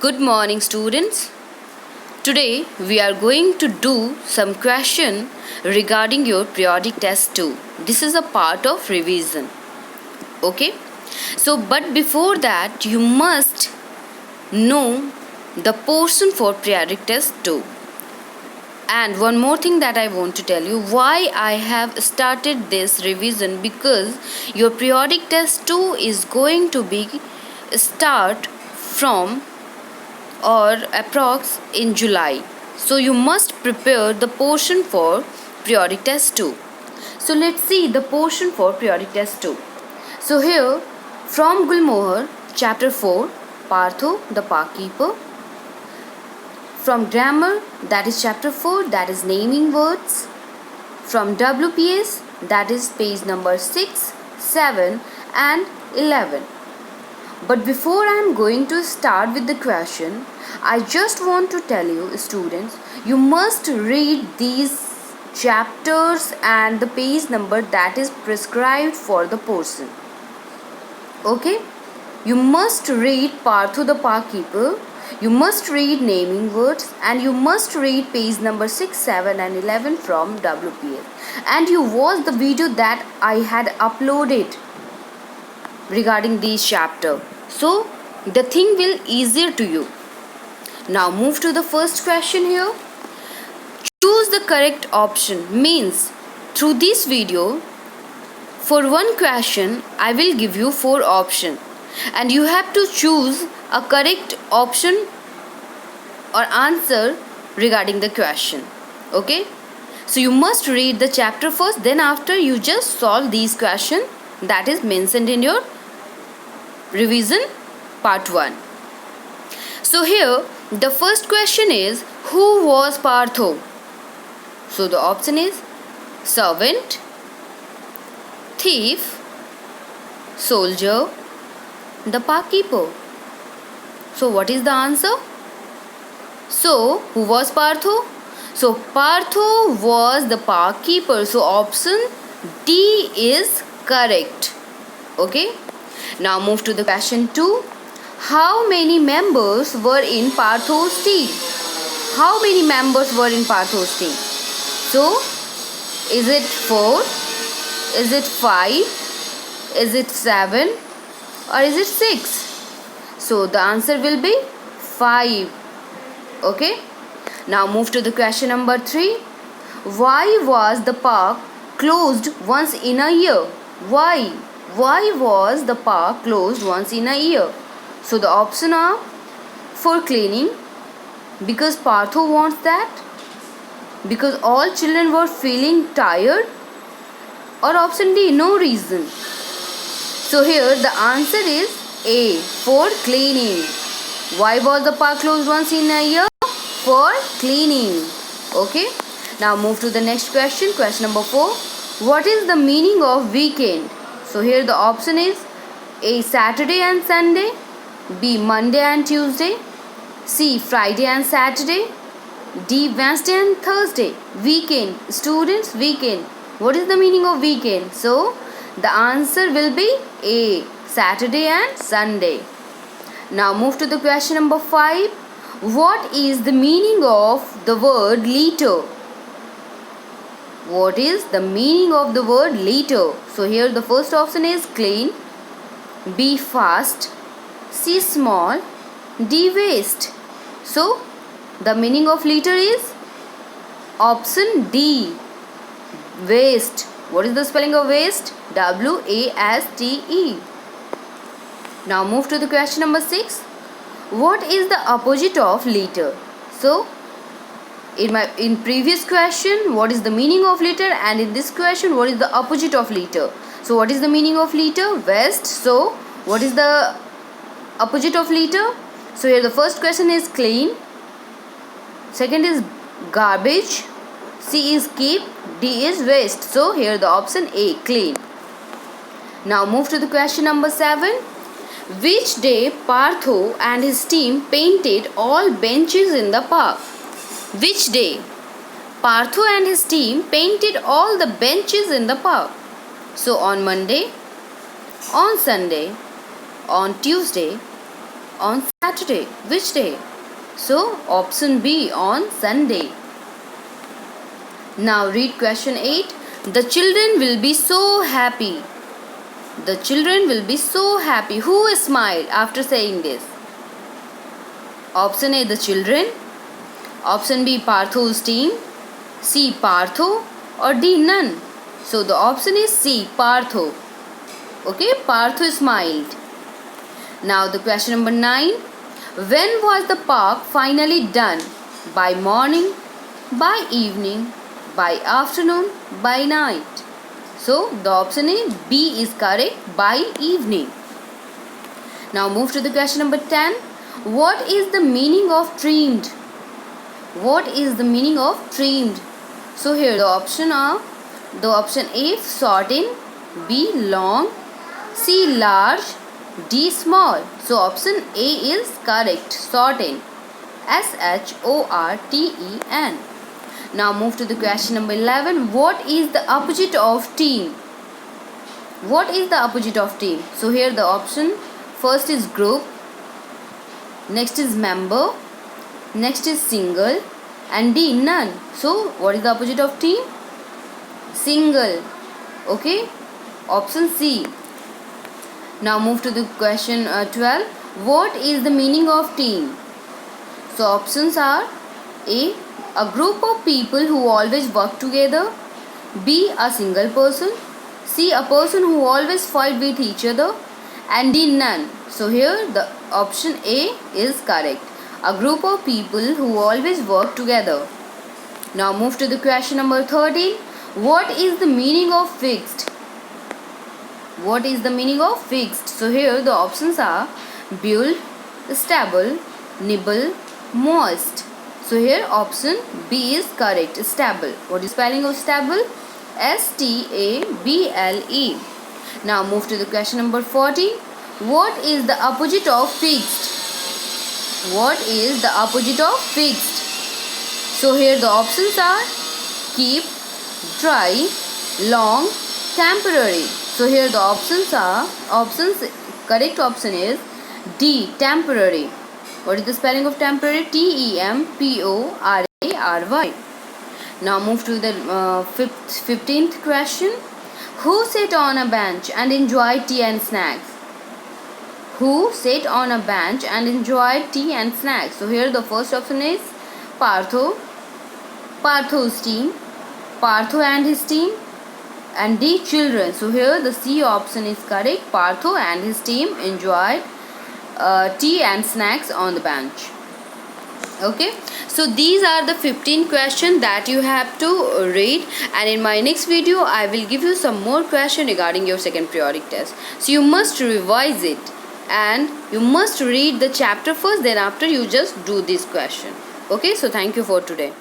Good morning, students. Today we are going to do some question regarding your periodic test 2. This is a part of revision. Okay? But before that, you must know the portion for periodic test 2. And one more thing that I want to tell you, why I have started this revision, because your periodic test 2 is going to be start from or approx in July. So you must prepare the portion for periodic test 2. So let's see the portion for periodic test 2. So here from Gulmohar, chapter 4, Partho the Park Keeper. From grammar, that is chapter 4, that is naming words. From WPS, that is page number 6, 7 and 11. But before I am going to start with the question, I just want to tell you, students, you must read these chapters and the page number that is prescribed for the portion. Okay? You must read Partho the Park Keeper, you must read naming words, and you must read page number 6, 7 and 11 from WPS. And you watch the video that I had uploaded regarding this chapter. So the thing will easier to you. Now move to the first question here. Choose the correct option. Means through this video, for one question I will give you 4 options and you have to choose a correct option or answer regarding the question. Okay? So you must read the chapter first, then after you just solve these questions that is mentioned in your revision part 1. So here the first question is, who was Partho? So the option is servant, thief, soldier, the park keeper. So what is the answer? So who was Partho? So Partho was the park keeper. So option D is correct. Okay. Now move to the question 2. How many members were in Partho's team? How many members were in Partho's team? So, is it 4? Is it 5? Is it 7? Or is it 6? So, the answer will be 5. Okay. Now move to the question number 3. Why was the park closed once in a year? Why? Why was the park closed once in a year? So the option are for cleaning, because Partho wants that, because all children were feeling tired, or option D, no reason. So here the answer is A, for cleaning. Why was the park closed once in a year? For cleaning. Okay. Now move to the next question. Question number 4. What is the meaning of weekend? So here the option is A, Saturday and Sunday, B, Monday and Tuesday, C, Friday and Saturday, D, Wednesday and Thursday. Weekend. Students, weekend. What is the meaning of weekend? So the answer will be A, Saturday and Sunday. Now move to the question number 5. What is the meaning of the word liter? What is the meaning of the word liter? So here the first option is clean, B, fast, C, small, D, waste. So the meaning of liter is option D, waste. What is the spelling of waste? W-A-S-T-E. Now move to the question number 6. What is the opposite of liter? So in previous question, what is the meaning of liter, and in this question, what is the opposite of liter? So what is the meaning of liter? Waste. So what is the opposite of liter? So here the first question is clean, second is garbage, C is keep, D is waste. So here the option A, clean. Now move to the question number 7. Which day Partho and his team painted all benches in the park? Which day Partho and his team painted all the benches in the park? So on Monday, on Sunday, on Tuesday, on Saturday. Which day? So option B, on Sunday. Now read question 8. The children will be so happy. The children will be so happy. Who smiled after saying this? Option A, the children. Option B, Partho's team. C, Partho. Or D, none. So the option is C, Partho. Okay, Partho smiled. Now the question number 9. When was the park finally done? By morning, by evening, by afternoon, by night. So the option A, B is correct, by evening. Now move to the question number 10. What is the meaning of trimmed? What is the meaning of trimmed? So here the option A, shorten, B, long, C, large, D, small. So option A is correct, shorten, SHORTEN. Now move to the question number 11. What is the opposite of team? What is the opposite of team? So here the option first is group, next is member, next is single, and D, none. So what is the opposite of team? Single. Okay, option C. Now move to the question 12. What is the meaning of team? So options are A group of people who always work together, B, a single person, C, a person who always fight with each other, and D, none. So here the option A is correct, a group of people who always work together. Now move to the question number 13. What is the meaning of fixed? What is the meaning of fixed? So here the options are build, stable, nibble, moist. So here option B is correct, stable. What is spelling of stable? STABLE. Now move to the question number 14. What is the opposite of fixed? What is the opposite of fixed? So here the options are keep, dry, long, temporary. So here the correct option is D, temporary. What is the spelling of temporary? TEMPORARY. Now move to the 15th question. Who sat on a bench and enjoyed tea and snacks? Who sat on a bench and enjoyed tea and snacks? So here the first option is Partho, Partho's team, Partho and his team, and D, children. So here the C option is correct. Partho and his team enjoyed tea and snacks on the bench. Okay, so these are the 15 questions that you have to read, and in my next video I will give you some more questions regarding your second periodic test. So you must revise it and you must read the chapter first, then after you just do this question. Okay, so thank you for today.